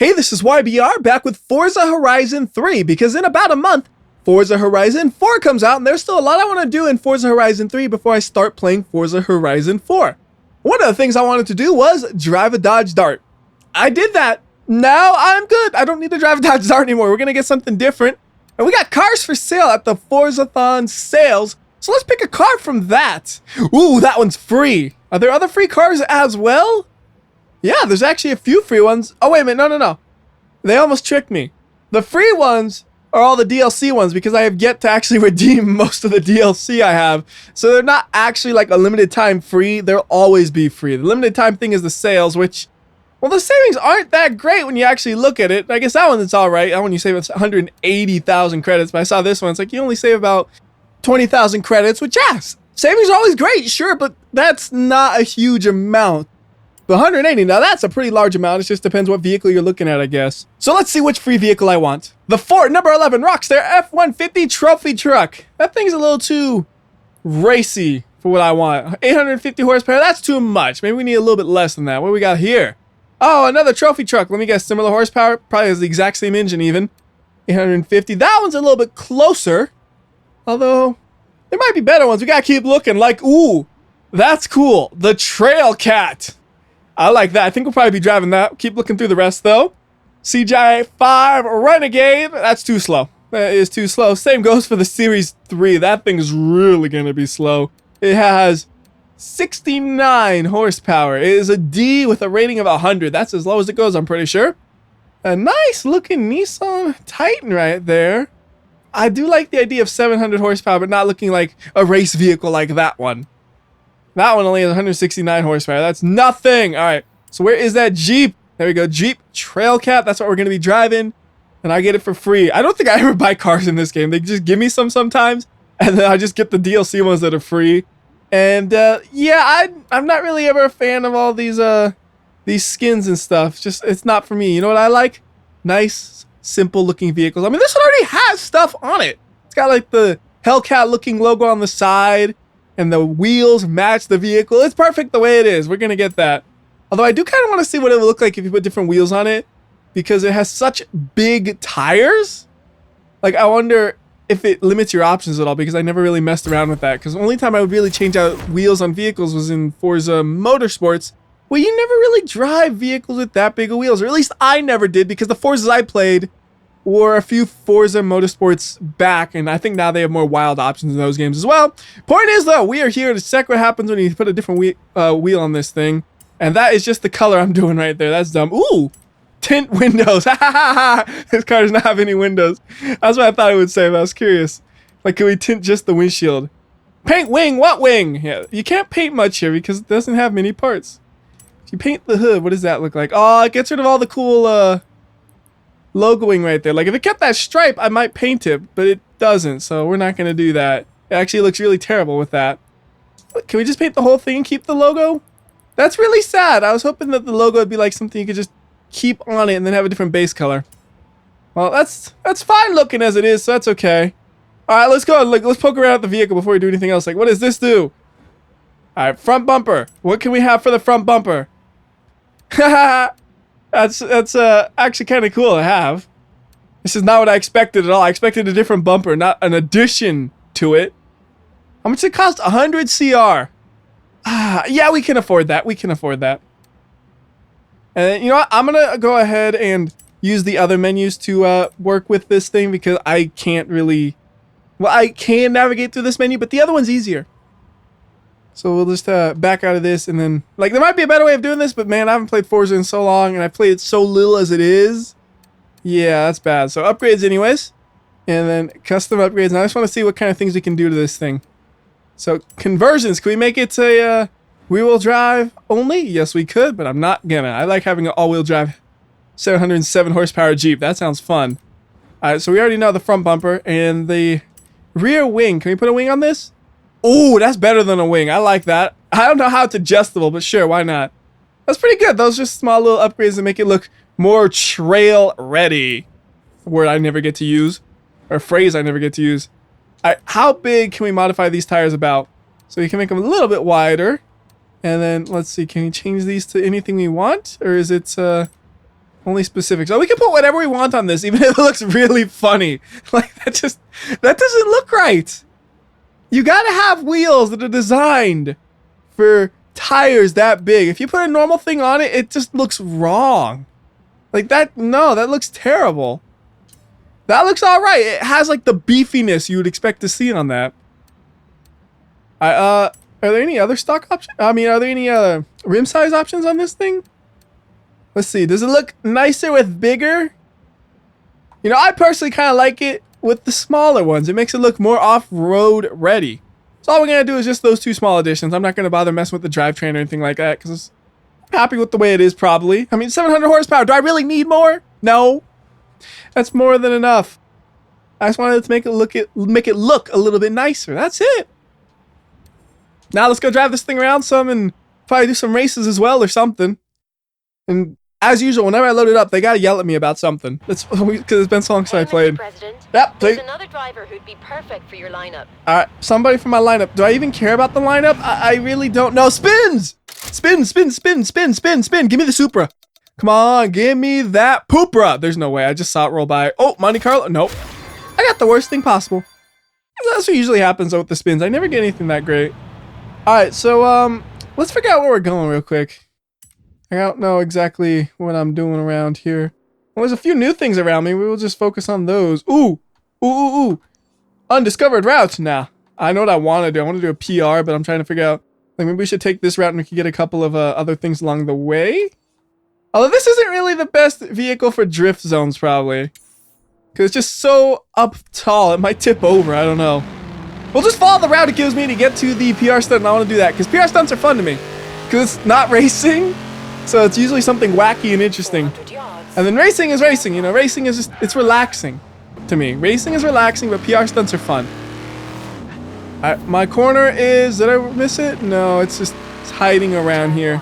Hey, this is WhyBeAre back with Forza Horizon 3 because in about a month, Forza Horizon 4 comes out and there's still a lot I want to do in Forza Horizon 3 before I start playing Forza Horizon 4. One of the things I wanted to do was drive a Dodge Dart. I did that. Now I'm good. I don't need to drive a Dodge Dart anymore. We're going to get something different. And we got cars for sale at the Forzathon sales. So let's pick a car from that. Ooh, that one's free. Are there other free cars as well? Yeah, there's actually a few free ones. Oh, wait a minute. No. They almost tricked me. The free ones are all the DLC ones because I have yet to actually redeem most of the DLC I have. So they're not actually like a limited time free. They'll always be free. The limited time thing is the sales, which, well, the savings aren't that great when you actually look at it. I guess that one's all right. That one you save 180,000 credits. But I saw this one. It's like you only save about 20,000 credits, which, yes, savings are always great, sure, but that's not a huge amount. But 180, now that's a pretty large amount. It just depends what vehicle you're looking at, I guess. So let's see which free vehicle I want. The Ford number 11 Rockstar F-150 trophy truck. That thing's a little too racy for what I want. 850 horsepower, that's too much. Maybe we need a little bit less than that. What do we got here? Oh, another trophy truck. Let me guess, similar horsepower. Probably has the exact same engine even. 850. That one's a little bit closer. Although, there might be better ones. We gotta keep looking. Like, ooh, that's cool. The Trail Cat. I like that. I think we'll probably be driving that. Keep looking through the rest, though. CGI 5 Renegade. That's too slow. That is too slow. Same goes for the Series 3. That thing's really going to be slow. It has 69 horsepower. It is a D with a rating of 100. That's as low as it goes, I'm pretty sure. A nice looking Nissan Titan right there. I do like the idea of 700 horsepower, but not looking like a race vehicle like that one. That one only has 169 horsepower. That's nothing. All right. So where is that Jeep? There we go. Jeep Trail Cat. That's what we're going to be driving. And I get it for free. I don't think I ever buy cars in this game. They just give me some sometimes. And then I just get the DLC ones that are free. And yeah, I'm not really ever a fan of all these skins and stuff. Just, it's not for me. You know what I like? Nice, simple looking vehicles. I mean, this one already has stuff on it. It's got like the Hellcat looking logo on the side. And the wheels match the vehicle. It's perfect the way it is. We're going to get that. Although I do kind of want to see what it would look like if you put different wheels on it. Because it has such big tires. Like, I wonder if it limits your options at all. Because I never really messed around with that. Because the only time I would really change out wheels on vehicles was in Forza Motorsports. Well, you never really drive vehicles with that big of wheels. Or at least I never did. Because the Forzas I played were a few Forza Motorsports back, and I think now they have more wild options in those games as well. Point is, though, we are here to check what happens when you put a different wheel on this thing, and that is just the color I'm doing right there. That's dumb. Ooh, tint windows. This car does not have any windows. That's what I thought it would say, but I was curious. Like, can we tint just the windshield? Paint wing. What wing? Yeah, you can't paint much here because it doesn't have many parts. If you paint the hood, what does that look like? Oh, it gets rid of all the cool logoing right there. Like, if it kept that stripe, I might paint it, but it doesn't, so we're not going to do that. It actually looks really terrible with that. Can we just paint the whole thing and keep the logo? That's really sad. I was hoping that the logo would be like something you could just keep on it and then have a different base color. Well, that's fine looking as it is, so that's okay. All right, let's go. Let's poke around at the vehicle before we do anything else. Like, what does this do? All right, front bumper. What can we have for the front bumper? Haha. That's actually kind of cool to have. This is not what I expected at all. I expected a different bumper, not an addition to it. How much does it cost? 100 CR. Yeah, we can afford that. We can afford that. And you know what? I'm going to go ahead and use the other menus to work with this thing because I can't really... Well, I can navigate through this menu, but the other one's easier. So we'll just back out of this and then... Like, there might be a better way of doing this, but man, I haven't played Forza in so long and I've played it so little as it is. Yeah, that's bad. So upgrades anyways. And then custom upgrades. And I just want to see what kind of things we can do to this thing. So conversions. Can we make it a rear-wheel drive only? Yes, we could, but I'm not gonna. I like having an all-wheel drive 707 horsepower Jeep. That sounds fun. Alright, so we already know the front bumper and the rear wing. Can we put a wing on this? Oh, that's better than a wing. I like that. I don't know how it's adjustable, but sure, why not? That's pretty good. Those are just small little upgrades that make it look more trail ready. A word I never get to use. Or a phrase I never get to use. How big can we modify these tires about? So we can make them a little bit wider. And then, let's see, can we change these to anything we want? Or is it, Only specifics. Oh, we can put whatever we want on this, even if it looks really funny. Like, that doesn't look right. You gotta have wheels that are designed for tires that big. If you put a normal thing on it, it just looks wrong. Like that, no, that looks terrible. That looks all right. It has like the beefiness you would expect to see on that. Are there any other stock options? I mean, are there any rim size options on this thing? Let's see. Does it look nicer with bigger? You know, I personally kind of like it with the smaller ones. It makes it look more off-road ready. So all we're going to do is just those two small additions. I'm not going to bother messing with the drivetrain or anything like that because I'm happy with the way it is probably. I mean, 700 horsepower. Do I really need more? No. That's more than enough. I just wanted to make it look a little bit nicer. That's it. Now let's go drive this thing around some and probably do some races as well or something. And as usual, whenever I load it up, they gotta yell at me about something. That's because it's been so long since I played. Yep, there's another driver who'd be perfect for your lineup. Alright, somebody from my lineup. Do I even care about the lineup? I really don't know. Spins! Spin, spin, spin, spin, spin, spin. Give me the Supra. Come on, give me that Poopra. There's no way. I just saw it roll by. Oh, Monte Carlo. Nope. I got the worst thing possible. That's what usually happens with the spins. I never get anything that great. Alright, so let's figure out where we're going real quick. I don't know exactly what I'm doing around here. Well, there's a few new things around me. We will just focus on those. Ooh. Ooh, ooh, ooh. Undiscovered Route. Nah. I know what I want to do. I want to do a PR, but I'm trying to figure out, like, maybe we should take this route and we can get a couple of other things along the way. Although this isn't really the best vehicle for drift zones, probably. Because it's just so up tall. It might tip over. I don't know. We'll just follow the route it gives me to get to the PR stunt, and I want to do that. Because PR stunts are fun to me. Because it's not racing. So it's usually something wacky and interesting. And then racing is racing, you know, racing is just, it's relaxing to me. Racing is relaxing, but PR stunts are fun. My corner is, did I miss it? No, it's just it's hiding around here.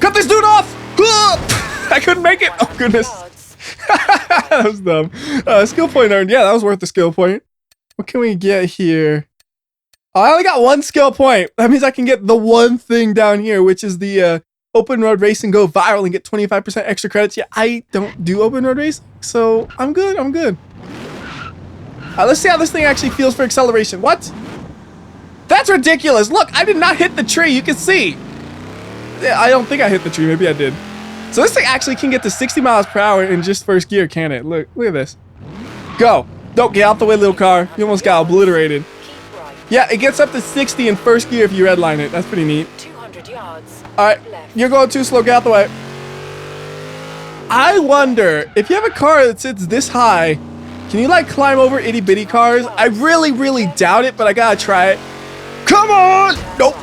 Cut this dude off! I couldn't make it! Oh goodness. That was dumb. Skill point earned. Yeah, that was worth the skill point. What can we get here? Oh, I only got one skill point. That means I can get the one thing down here, which is the open road racing, go viral and get 25% extra credits. Yeah, I don't do open road racing, so I'm good. I'm good. Let's see how this thing actually feels for acceleration. What? That's ridiculous. Look, I did not hit the tree. You can see. Yeah, I don't think I hit the tree. Maybe I did. So this thing actually can get to 60 miles per hour in just first gear, can it? Look at this. Go. Don't get out the way, little car. You almost got obliterated. Yeah, it gets up to 60 in first gear if you redline it. That's pretty neat. 200 yards. Alright, you're going too slow. Get out the way. I wonder, if you have a car that sits this high, can you like climb over itty bitty cars? I really, really doubt it, but I gotta try it. Come on! Nope.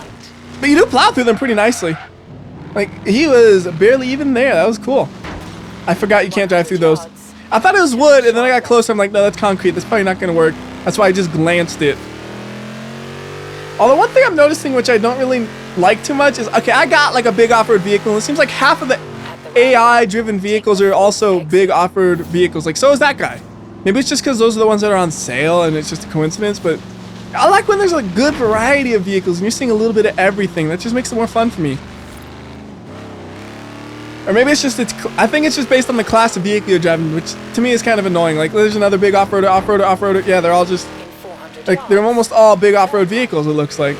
But you do plow through them pretty nicely. Like, he was barely even there. That was cool. I forgot you can't drive through those. I thought it was wood, and then I got closer. I'm like, no, that's concrete. That's probably not gonna work. That's why I just glanced it. Although one thing I'm noticing, which I don't really like too much, is, okay, I got like a big off-road vehicle, and it seems like half of the AI-driven vehicles are also big off-road vehicles. Like, so is that guy. Maybe it's just because those are the ones that are on sale, and it's just a coincidence, but I like when there's a good variety of vehicles, and you're seeing a little bit of everything. That just makes it more fun for me. Or maybe it's just, I think it's just based on the class of vehicle you're driving, which to me is kind of annoying. Like, there's another big off-roader, off-roader, off-roader. Yeah, they're all just, like, they're almost all big off-road vehicles, it looks like.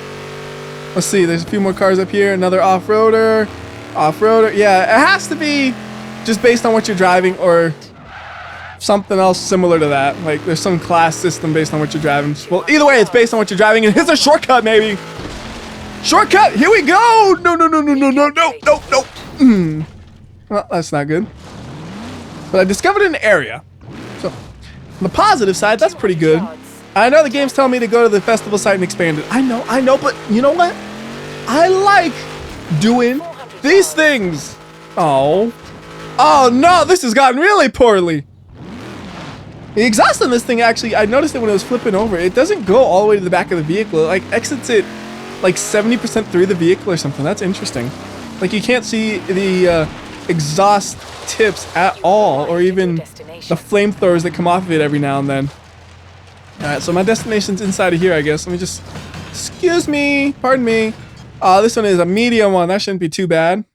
Let's see, there's a few more cars up here. Another off-roader, off-roader. Yeah, it has to be just based on what you're driving or something else similar to that. Like, there's some class system based on what you're driving. Well, either way, it's based on what you're driving, and here's a shortcut, maybe. Shortcut, here we go! No, no, no, no, no, no, no, no, no. Well, that's not good. But I discovered an area. So, on the positive side, that's pretty good. I know the game's telling me to go to the festival site and expand it. I know, but you know what? I like doing these things. Oh. Oh no, this has gotten really poorly. The exhaust on this thing, actually, I noticed it when it was flipping over. It doesn't go all the way to the back of the vehicle. It, like, exits it like 70% through the vehicle or something. That's interesting. Like, you can't see the exhaust tips at all, or even the flamethrowers that come off of it every now and then. Alright, so my destination's inside of here, I guess. Let me just... Excuse me. Pardon me. This one is a medium one. That shouldn't be too bad.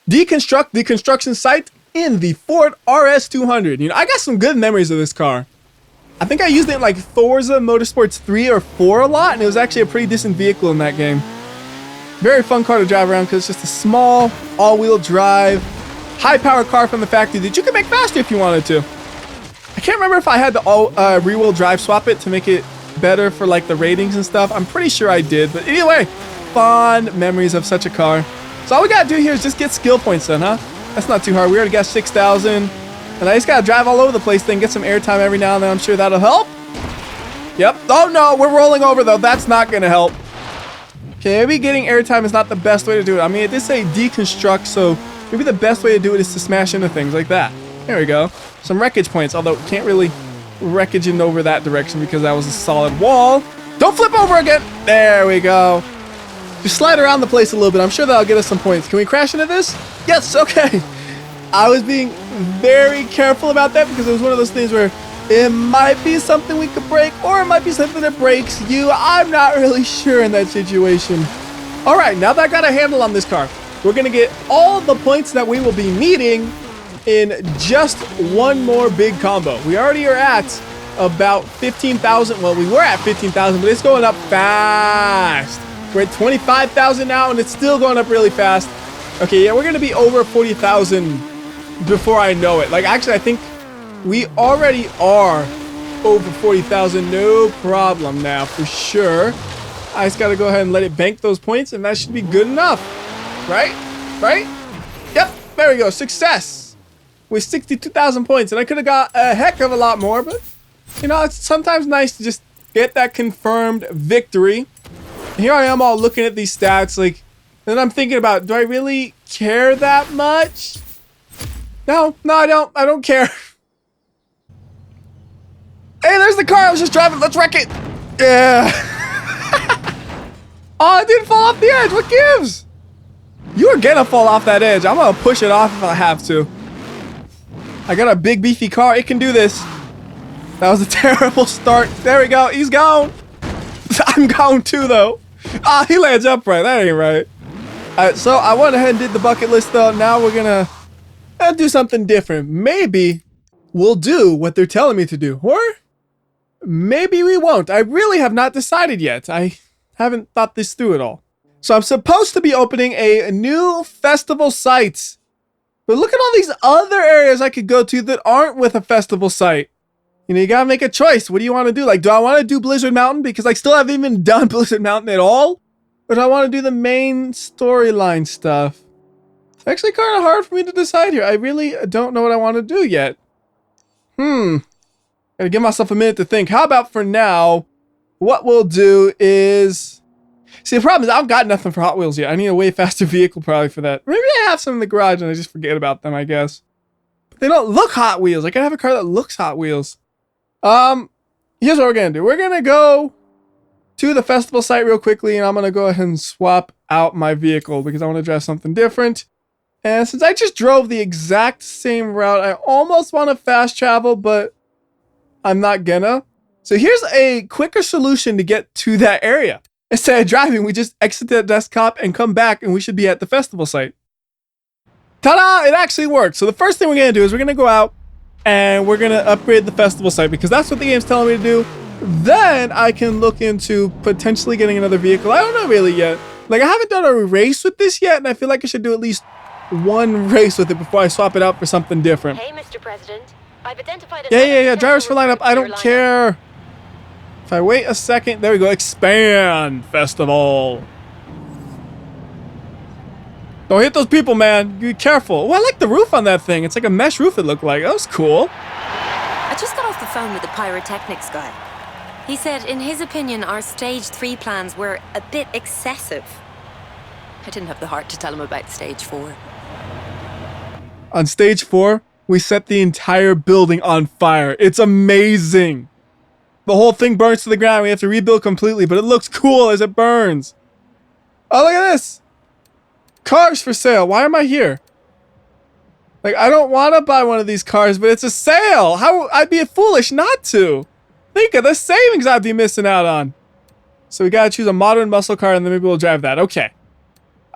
deconstruct the construction site in the Ford RS200. You know, I got some good memories of this car. I think I used it in like Forza Motorsports 3 or 4 a lot, and it was actually a pretty decent vehicle in that game. Very fun car to drive around because it's just a small, all-wheel drive, high-power car from the factory that you can make faster if you wanted to. I can't remember if I had to rear-wheel drive swap it to make it better for like the ratings and stuff. I'm pretty sure I did, but anyway, fond memories of such a car. So all we gotta do here is just get skill points then, huh? That's not too hard. We already got 6,000. And I just gotta drive all over the place then, get some airtime every now and then. I'm sure that'll help. Yep. Oh no, we're rolling over though. That's not gonna help. Okay, maybe getting airtime is not the best way to do it. I mean, it did say deconstruct, so maybe the best way to do it is to smash into things like that. There we go. Some wreckage points, although can't really wreckage in over that direction because that was a solid wall. Don't flip over again. There we go. Just slide around the place a little bit. I'm sure that'll get us some points. Can we crash into this? Yes, okay. I was being very careful about that because it was one of those things where it might be something we could break or it might be something that breaks you. I'm not really sure in that situation. All right, now that I got a handle on this car, we're going to get all the points that we will be needing in just one more big combo. We already are at about 15,000. Well, we were at 15,000, but it's going up fast. We're at 25,000 now, and it's still going up really fast. Okay, yeah, we're going to be over 40,000 before I know it. Like, actually, I think we already are over 40,000. No problem now, for sure. I just got to go ahead and let it bank those points, and that should be good enough. Right? Right? Yep, there we go. Success. With 62,000 points, and I could have got a heck of a lot more, but, you know, it's sometimes nice to just get that confirmed victory. Here I am all looking at these stats, like, and I'm thinking about, do I really care that much? No, I don't care. Hey, there's the car I was just driving. Let's wreck it. Yeah. Oh, it didn't fall off the edge. What gives? You are gonna fall off that edge. I'm gonna push it off if I have to. I got a big beefy car. It can do this. That was a terrible start. There we go. He's gone. I'm gone too, though. Ah, he lands upright. That ain't right. Alright, so I went ahead and did the bucket list, though. Now we're gonna do something different. Maybe we'll do what they're telling me to do. Or maybe we won't. I really have not decided yet. I haven't thought this through at all. So I'm supposed to be opening a new festival site. But look at all these other areas I could go to that aren't with a festival site. You know, you gotta make a choice. What do you want to do? Like, do I want to do Blizzard Mountain? Because I still haven't even done Blizzard Mountain at all. Or do I want to do the main storyline stuff? It's actually kind of hard for me to decide here. I really don't know what I want to do yet. Gotta give myself a minute to think. How about for now, what we'll do is... See, the problem is I've got nothing for Hot Wheels yet. I need a way faster vehicle probably for that. Maybe I have some in the garage and I just forget about them, I guess. But they don't look Hot Wheels. I gotta have a car that looks Hot Wheels. Here's what we're gonna do. We're gonna go to the festival site real quickly, and I'm gonna go ahead and swap out my vehicle because I want to drive something different. And since I just drove the exact same route, I almost want to fast travel, but I'm not gonna. So here's a quicker solution to get to that area. Instead of driving, we just exit the desktop and come back, and we should be at the festival site. Ta-da! It actually worked. So the first thing we're gonna do is we're gonna go out and we're gonna upgrade the festival site because that's what the game's telling me to do. Then I can look into potentially getting another vehicle. I don't know really yet. Like, I haven't done a race with this yet, and I feel like I should do at least one race with it before I swap it out for something different. Hey, Mr. President. I've identified Yeah. Drivers for lineup. I don't care. If I wait a second, there we go. Expand festival. Don't hit those people, man. Be careful. Oh, I like the roof on that thing. It's like a mesh roof, it looked like. That was cool. I just got off the phone with the pyrotechnics guy. He said, in his opinion, our stage 3 plans were a bit excessive. I didn't have the heart to tell him about stage 4. On stage 4, we set the entire building on fire. It's amazing. The whole thing burns to the ground. We have to rebuild completely, but it looks cool as it burns. Oh, look at this. Cars for sale. Why am I here? Like, I don't want to buy one of these cars, but it's a sale. How? I'd be foolish not to. Think of the savings I'd be missing out on. So we gotta choose a modern muscle car, and then maybe we'll drive that. Okay.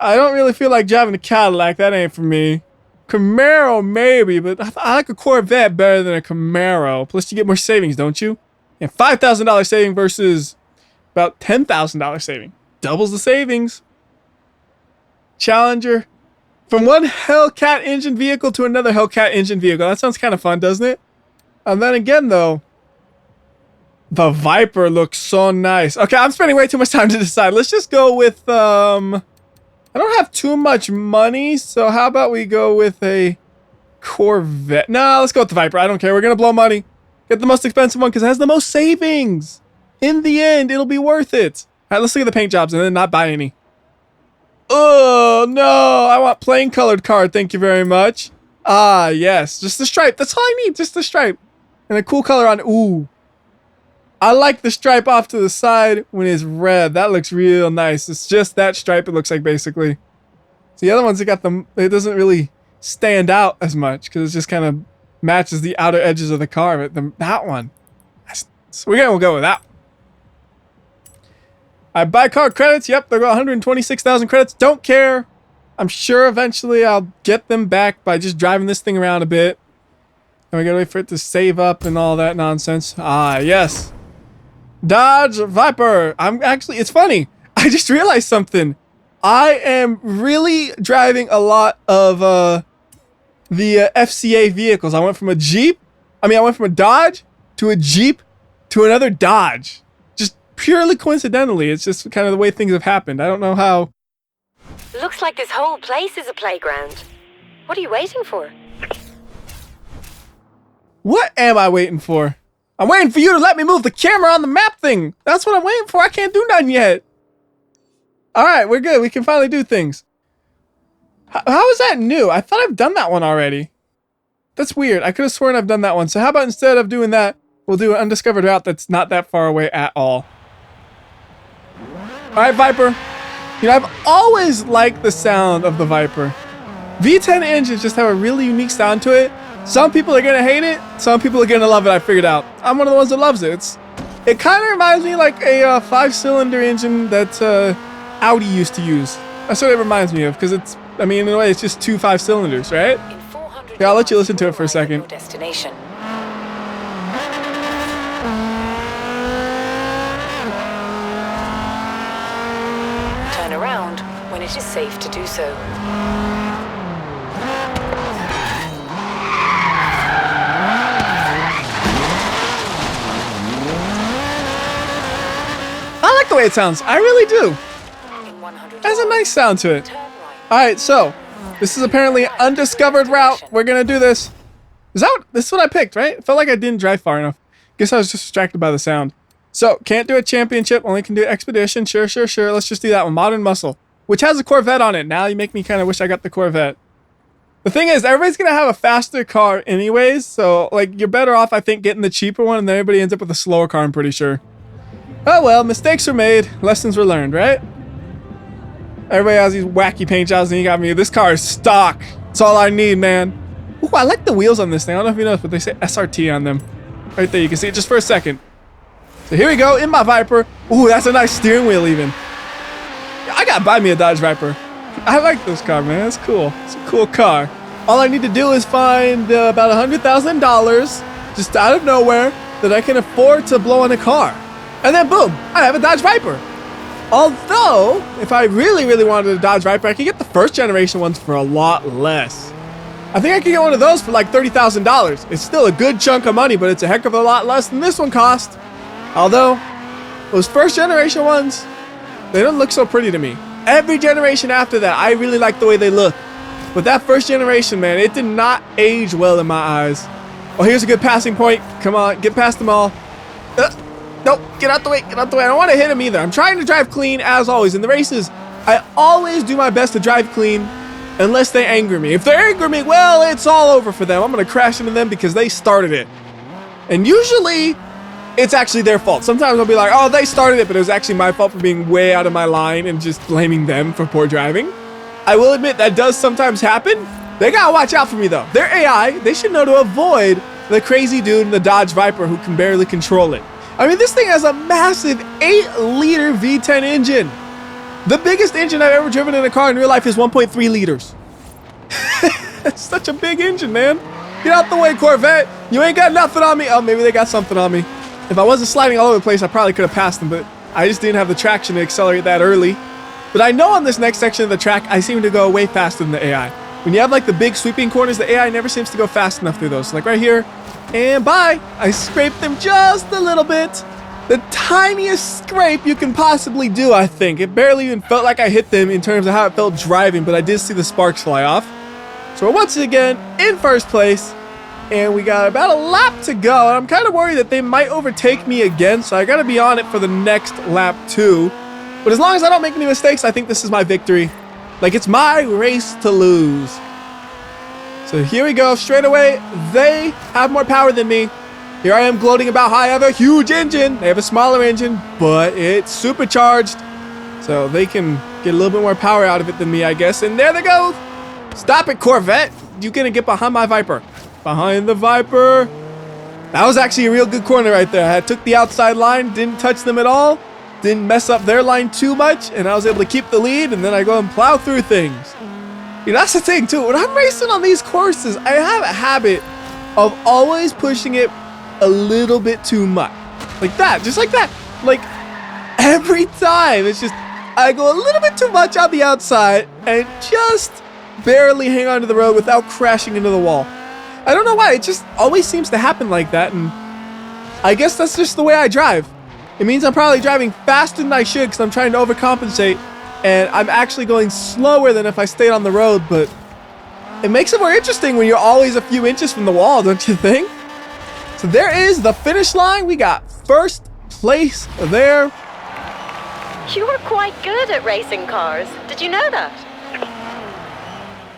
I don't really feel like driving a Cadillac. That ain't for me. Camaro, maybe, but I like a Corvette better than a Camaro. Plus, you get more savings, don't you? And $5,000 saving versus about $10,000 saving. Doubles the savings. Challenger. From one Hellcat engine vehicle to another Hellcat engine vehicle. That sounds kind of fun, doesn't it? And then again, though, the Viper looks so nice. Okay, I'm spending way too much time to decide. Let's just go with, I don't have too much money, so how about we go with a Corvette? No, let's go with the Viper. I don't care. We're going to blow money. Get the most expensive one because it has the most savings. In the end, it'll be worth it. All right, let's look at the paint jobs and then not buy any. Oh, no. I want plain colored card. Thank you very much. Ah, yes. Just the stripe. That's all I need. Just the stripe. And a cool color on. Ooh. I like the stripe off to the side when it's red. That looks real nice. It's just that stripe it looks like, basically. So the other ones, it doesn't really stand out as much because it just kind of matches the outer edges of the car. But that one, so we're going to go with that. I buy car credits. Yep, they're 126,000 credits. Don't care. I'm sure eventually I'll get them back by just driving this thing around a bit. And we got to wait for it to save up and all that nonsense. Ah, yes. Dodge Viper. It's funny. I just realized something. I am really driving a lot of the FCA vehicles. I went from a Dodge to a Jeep to another Dodge. Just purely coincidentally. It's just kind of the way things have happened. I don't know how. Looks like this whole place is a playground. What are you waiting for? What am I waiting for? I'm waiting for you to let me move the camera on the map thing. That's what I'm waiting for. I can't do nothing yet. All right, we're good. We can finally do things. How is that new? I thought I've done that one already. That's weird. I could have sworn I've done that one. So how about instead of doing that, we'll do an undiscovered route that's not that far away at all. All right, Viper. You know, I've always liked the sound of the Viper. V10 engines just have a really unique sound to it. Some people are gonna hate it. Some people are gonna love it. I figured out. I'm one of the ones that loves it. It kind of reminds me like a 5-cylinder engine that Audi used to use. That's what it reminds me of because it's. I mean, in a way, it's just 2 5-cylinders, right? Yeah, I'll let you listen to it for a second. Destination. Turn around when it is safe to do so. I like the way it sounds. I really do. It has a nice sound to it. Alright, so this is apparently an undiscovered route. We're gonna do this. This is what I picked, right? It felt like I didn't drive far enough. Guess I was just distracted by the sound. So, can't do a championship, only can do expedition. Sure. Let's just do that one. Modern Muscle, which has a Corvette on it. Now you make me kind of wish I got the Corvette. The thing is, everybody's gonna have a faster car anyways, so like you're better off, I think, getting the cheaper one, and then everybody ends up with a slower car, I'm pretty sure. Oh well, mistakes were made, lessons were learned, right? Everybody has these wacky paint jobs, and you got me. This car is stock. That's all I need, man. Ooh, I like the wheels on this thing. I don't know if you noticed, but they say SRT on them. Right there, you can see it just for a second. So here we go, in my Viper. Ooh, that's a nice steering wheel even. I gotta buy me a Dodge Viper. I like this car, man. It's cool. It's a cool car. All I need to do is find about $100,000 just out of nowhere that I can afford to blow on a car. And then boom, I have a Dodge Viper. Although, if I really wanted a Dodge Viper, I could get the first generation ones for a lot less. I think I could get one of those for like $30,000. It's still a good chunk of money, but it's a heck of a lot less than this one cost. Although, those first generation ones, they don't look so pretty to me. Every generation after that, I really like the way they look. But that first generation, man, it did not age well in my eyes. Oh, here's a good passing point. Come on, get past them all. Nope, get out the way, get out the way. I don't want to hit him either. I'm trying to drive clean, as always. In the races, I always do my best to drive clean, unless they anger me. If they anger me, well, it's all over for them. I'm going to crash into them because they started it. And usually, it's actually their fault. Sometimes I'll be like, oh, they started it, but it was actually my fault for being way out of my line and just blaming them for poor driving. I will admit that does sometimes happen. They got to watch out for me, though. They're AI. They should know to avoid the crazy dude in the Dodge Viper who can barely control it. I mean, this thing has a massive 8-liter V10 engine. The biggest engine I've ever driven in a car in real life is 1.3 liters. It's such a big engine, man. Get out the way, Corvette. You ain't got nothing on me. Oh, maybe they got something on me. If I wasn't sliding all over the place, I probably could have passed them, but I just didn't have the traction to accelerate that early. But I know on this next section of the track, I seem to go way faster than the AI. When you have like the big sweeping corners, the AI never seems to go fast enough through those. So like right here, and bye. I scraped them just a little bit. The tiniest scrape you can possibly do, I think. It barely even felt like I hit them in terms of how it felt driving, but I did see the sparks fly off. So we're once again in first place, and we got about a lap to go. And I'm kind of worried that they might overtake me again, so I got to be on it for the next lap too. But as long as I don't make any mistakes, I think this is my victory. Like, it's my race to lose. So here we go, straight away. They have more power than me. Here I am gloating about how I have a huge engine. They have a smaller engine, but it's supercharged. So they can get a little bit more power out of it than me, I guess. And there they go. Stop it, Corvette. You're gonna get behind my Viper. Behind the Viper. That was actually a real good corner right there. I took the outside line, didn't touch them at all. Didn't mess up their line too much, and I was able to keep the lead, and then I go and plow through things. You know, that's the thing too. When I'm racing on these courses, I have a habit of always pushing it a little bit too much. Like that, just like that. Like every time, it's just, I go a little bit too much on the outside and just barely hang onto the road without crashing into the wall. I don't know why, it just always seems to happen like that, and I guess that's just the way I drive. It means I'm probably driving faster than I should because I'm trying to overcompensate, and I'm actually going slower than if I stayed on the road, but it makes it more interesting when you're always a few inches from the wall, don't you think? So there is the finish line. We got first place there. You were quite good at racing cars. Did you know that?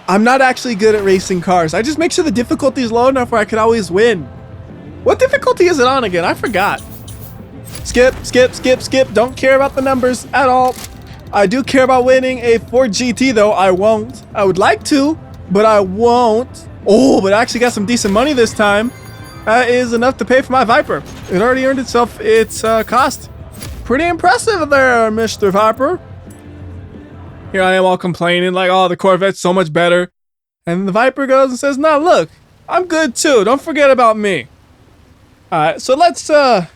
I'm not actually good at racing cars. I just make sure the difficulty is low enough where I could always win. What difficulty is it on again? I forgot. Skip, skip, skip, skip. Don't care about the numbers at all. I do care about winning a Ford GT though. I won't. I would like to, but I won't. Oh, but I actually got some decent money this time. That is enough to pay for my Viper. It already earned itself its cost. Pretty impressive there, Mr. Viper. Here I am all complaining like, oh, the Corvette's so much better. And the Viper goes and says, no, look, I'm good too. Don't forget about me. Alright, so let's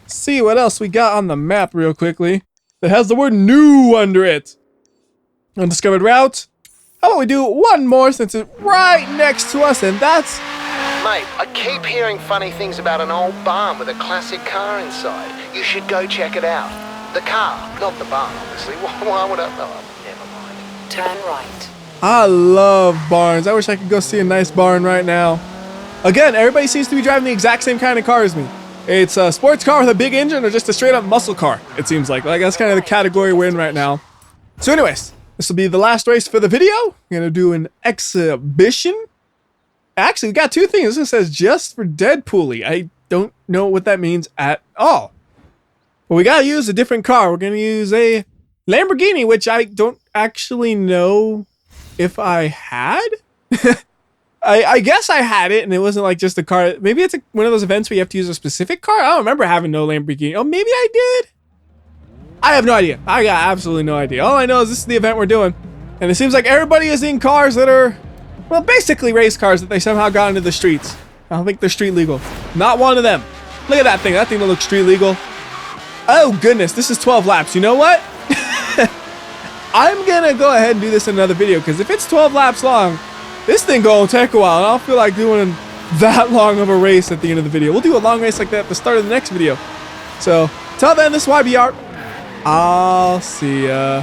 see what else we got on the map real quickly. That has the word new under it. Undiscovered Route. How about we do one more since it's right next to us, and that's... Mate, I keep hearing funny things about an old barn with a classic car inside. You should go check it out. The car, not the barn, obviously. Why would I... Oh, never mind. Turn right. I love barns. I wish I could go see a nice barn right now. Again, everybody seems to be driving the exact same kind of car as me. It's a sports car with a big engine or just a straight up muscle car, it seems like. Like, that's kind of the category we're in right now. So anyways, this will be the last race for the video. We're going to do an exhibition. Actually, we got two things. This says just for Deadpool-y. I don't know what that means at all. But we got to use a different car. We're going to use a Lamborghini, which I don't actually know if I had. I guess I had it, and it wasn't like just a car. Maybe it's one of those events where you have to use a specific car. I don't remember having no Lamborghini. Oh, maybe I did. I have no idea. I got absolutely no idea. All I know is this is the event we're doing. And it seems like everybody is in cars that are, well, basically race cars that they somehow got into the streets. I don't think they're street legal. Not one of them. Look at that thing. That thing that looks street legal. Oh, goodness. This is 12 laps. You know what? I'm going to go ahead and do this in another video, because if it's 12 laps long, this thing gonna take a while, and I don't feel like doing that long of a race at the end of the video. We'll do a long race like that at the start of the next video. So, till then, this is WhyBeAre. I'll see ya.